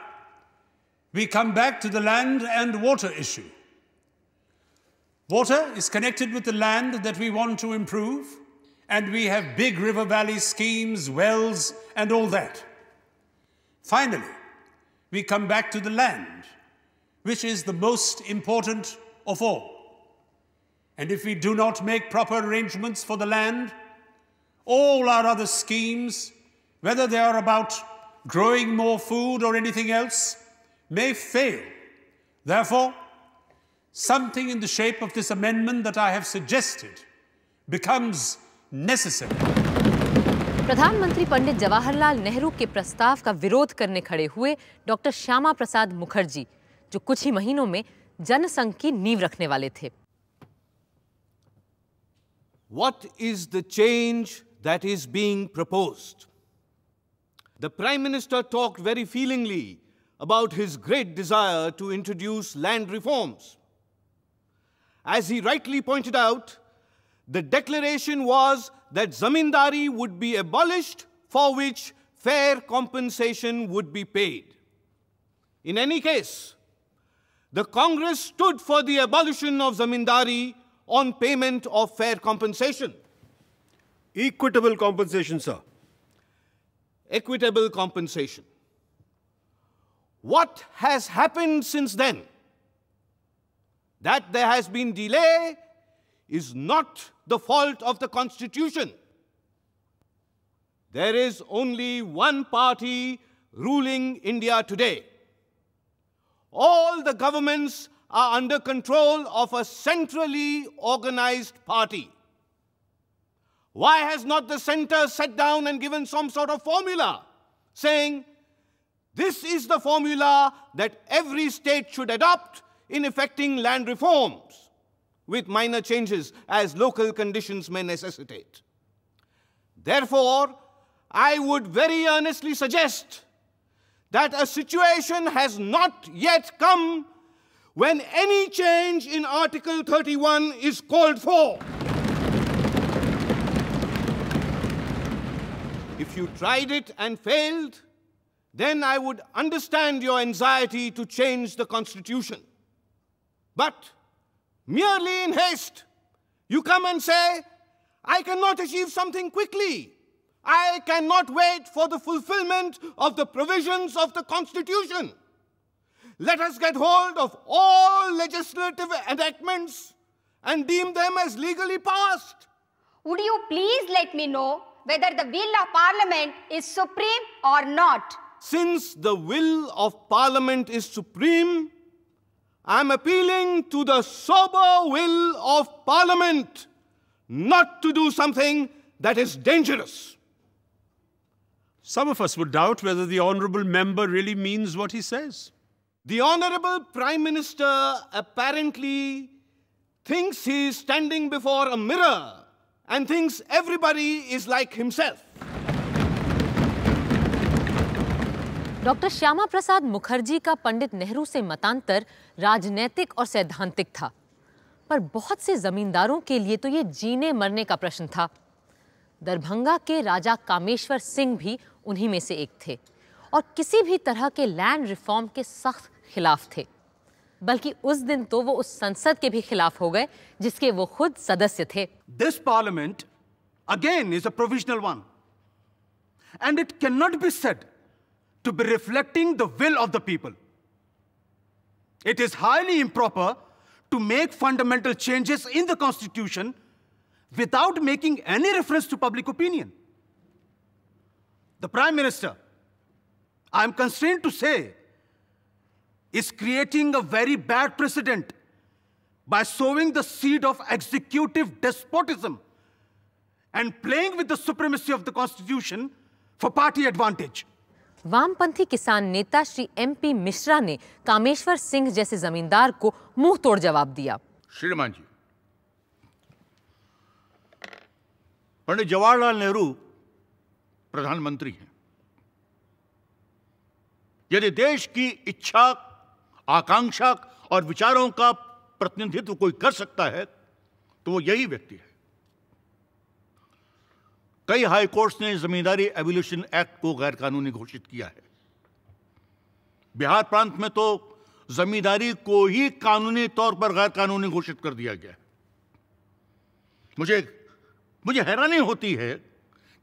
we come back to the land and water issue. Water is connected with the land that we want to improve, and we have big river valley schemes, wells, and all that. Finally, we come back to the land, which is the most important of all. And if we do not make proper arrangements for the land, all our other schemes, whether they are about growing more food or anything else, may fail. Therefore, something in the shape of this amendment that I have suggested becomes necessary. प्रधानमंत्री पंडित जवाहरलाल नेहरू के प्रस्ताव का विरोध करने खड़े हुए doctor Shyama Prasad Mukherjee, जो कुछ ही महीनों में जनसंघ की नींव रखने वाले थे। What is the change that is being proposed? The Prime Minister talked very feelingly about his great desire to introduce land reforms. As he rightly pointed out, the declaration was that zamindari would be abolished, for which fair compensation would be paid. In any case, the Congress stood for the abolition of zamindari on payment of fair compensation. Equitable compensation, sir. Equitable compensation. What has happened since then? That there has been delay is not the fault of the Constitution. There is only one party ruling India today. All the governments are under control of a centrally organized party. Why has not the center sat down and given some sort of formula saying, this is the formula that every state should adopt in effecting land reforms, with minor changes as local conditions may necessitate? Therefore, I would very earnestly suggest that a situation has not yet come when any change in Article 31 is called for. If you tried it and failed, then I would understand your anxiety to change the Constitution. But merely in haste, you come and say, I cannot achieve something quickly. I cannot wait for the fulfillment of the provisions of the Constitution. Let us get hold of all legislative enactments and deem them as legally passed. Would you please let me know whether the will of Parliament is supreme or not? Since the will of Parliament is supreme, I am appealing to the sober will of Parliament not to do something that is dangerous. Some of us would doubt whether the honorable member really means what he says. The Honorable Prime Minister apparently thinks he is standing before a mirror and thinks everybody is like himself. Doctor Shyama Prasad Mukherjee का पंडित नेहरू से मतांतर राजनैतिक और सैद्धांतिक था, पर बहुत से जमींदारों के लिए तो ये जीने मरने का प्रश्न था। दरभंगा के राजा कामेश्वर सिंह भी उन्हीं में से एक थे और किसी भी तरह के लैंड रिफॉर्म के सख्त खिलाफ थे। बल्कि उस दिन तो वो उस संसद के भी खिलाफ हो गए जिसके वो खुद सदस्य थे। This parliament again is a provisional one, and it cannot be said to be reflecting the will of the people. It is highly improper to make fundamental changes in the constitution without making any reference to public opinion. The Prime Minister, I am constrained to say, is creating a very bad precedent by sowing the seed of executive despotism and playing with the supremacy of the constitution for party advantage. वामपंथी किसान नेता Shri MP Mishra ने कामेश्वर सिंह जैसे जमींदार को मुंह तोड़ जवाब दिया। श्रीमान जी, पंडित जवाहरलाल नेहरू प्रधानमंत्री हैं। यदि देश की इच्छा, आकांक्षा और विचारों का प्रतिनिधित्व कोई कर सकता है तो वो यही व्यक्ति है। कई हाई कोर्ट्स ने जमींदारी एबोलिशन एक्ट को गैर कानूनी घोषित किया है। बिहार प्रांत में तो जमींदारी को ही कानूनी तौर पर गैर कानूनी घोषित कर दिया गया। मुझे हैरानी होती है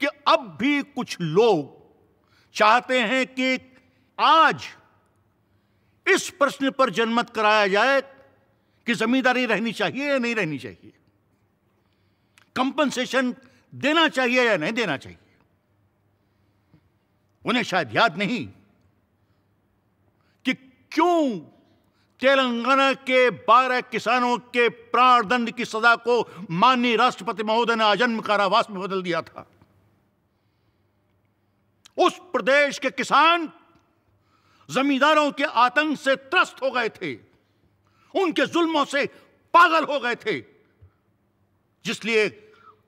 कि अब भी कुछ लोग चाहते हैं कि आज इस प्रश्न पर जनमत कराया जाए कि जमींदारी रहनी चाहिए या नहीं रहनी चाहिए, कंपनसेशन देना चाहिए या नहीं देना चाहिए। उन्हें शायद याद नहीं कि क्यों तेलंगाना के 12 किसानों के प्राणदंड की सजा को माननीय राष्ट्रपति महोदय ने आजन्म कारावास में बदल दिया था। उस प्रदेश के किसान जमींदारों के आतंक से त्रस्त हो गए थे, उनके जुल्मों से पागल हो गए थे, जिसलिए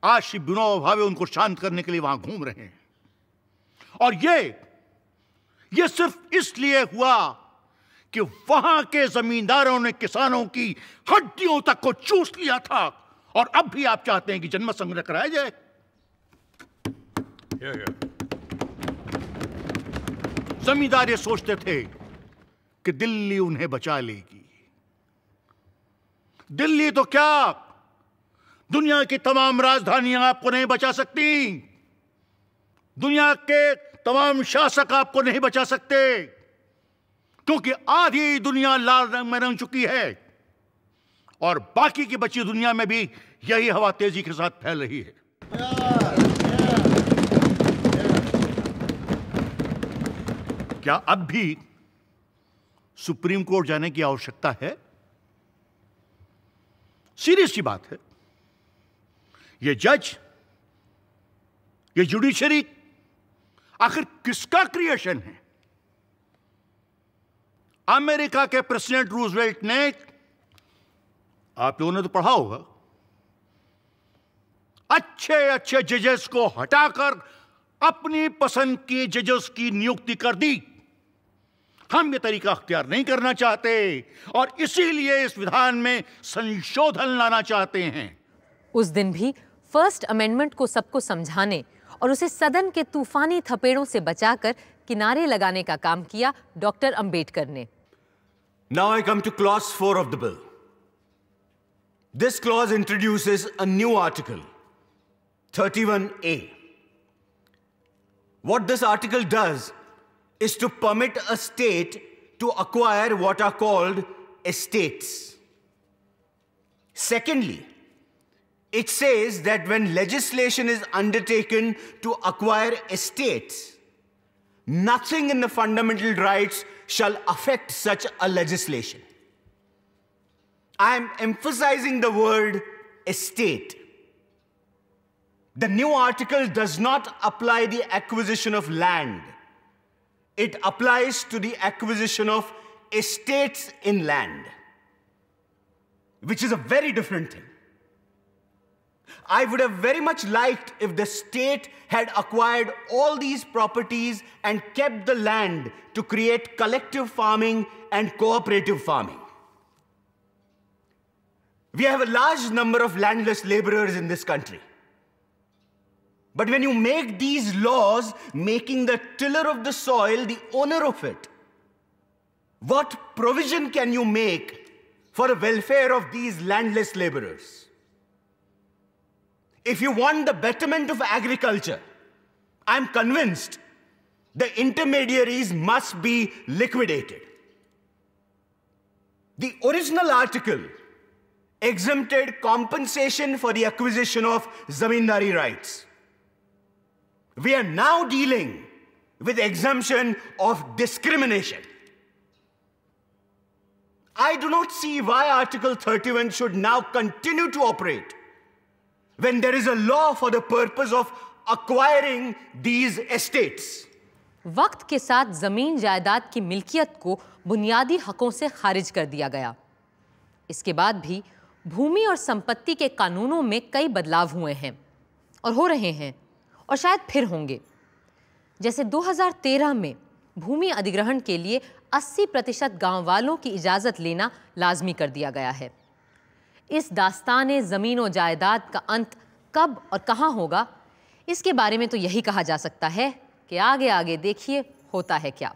आज श्री विनोबा भावे उनको शांत करने के लिए वहां घूम रहे हैं। और ये सिर्फ इसलिए हुआ कि वहां के जमींदारों ने किसानों की हड्डियों तक को चूस लिया था। और अब भी आप चाहते हैं कि जनमत संग्रह कराया जाए। जमींदार ये सोचते थे कि दिल्ली उन्हें बचा लेगी। दिल्ली तो क्या, दुनिया की तमाम राजधानियां आपको नहीं बचा सकती, दुनिया के तमाम शासक आपको नहीं बचा सकते, क्योंकि आधी दुनिया लाल रंग में रंग चुकी है और बाकी की बची दुनिया में भी यही हवा तेजी के साथ फैल रही है। क्या अब भी सुप्रीम कोर्ट जाने की आवश्यकता है? सीरियस सी बात है। ये जज, ये जुडिशरी आखिर किसका क्रिएशन है? अमेरिका के प्रेसिडेंट रूजवेल्ट ने, आप लोगों ने तो पढ़ा होगा, अच्छे अच्छे जजेस को हटाकर अपनी पसंद की जजेस की नियुक्ति कर दी। हम ये तरीका अख्तियार नहीं करना चाहते और इसीलिए इस विधान में संशोधन लाना चाहते हैं। उस दिन भी फर्स्ट अमेंडमेंट को सबको समझाने और उसे सदन के तूफानी थपेड़ों से बचाकर किनारे लगाने का काम किया डॉक्टर अंबेडकर ने। Now I come to clause 4 of the bill. This clause introduces a new article, 31A. What this article does is to permit a state to acquire what are called estates. Secondly, it says that when legislation is undertaken to acquire estates, nothing in the fundamental rights shall affect such a legislation. I am emphasizing the word estate. The new article does not apply the acquisition of land. It applies to the acquisition of estates in land, which is a very different thing. I would have very much liked if the state had acquired all these properties and kept the land to create collective farming and cooperative farming. We have a large number of landless laborers in this country. But when you make these laws, making the tiller of the soil the owner of it, what provision can you make for the welfare of these landless laborers? If you want the betterment of agriculture, I'm convinced the intermediaries must be liquidated. The original article exempted compensation for the acquisition of zamindari rights. We are now dealing with exemption of discrimination. I do not see why Article 31 should now continue to operate when there is a law for the purpose of acquiring these estates. वक्त के साथ जमीन जायदाद की मिल्कियत को बुनियादी हकों से खारिज कर दिया गया। इसके बाद भी भूमि और संपत्ति के कानूनों में कई बदलाव हुए हैं और हो रहे हैं और शायद फिर होंगे। जैसे 2013 में भूमि अधिग्रहण के लिए 80% गांव वालों की इजाज़त लेना लाजमी कर दिया गया है। इस दास्तान ज़मीन और जायदाद का अंत कब और कहां होगा, इसके बारे में तो यही कहा जा सकता है कि आगे आगे देखिए होता है क्या।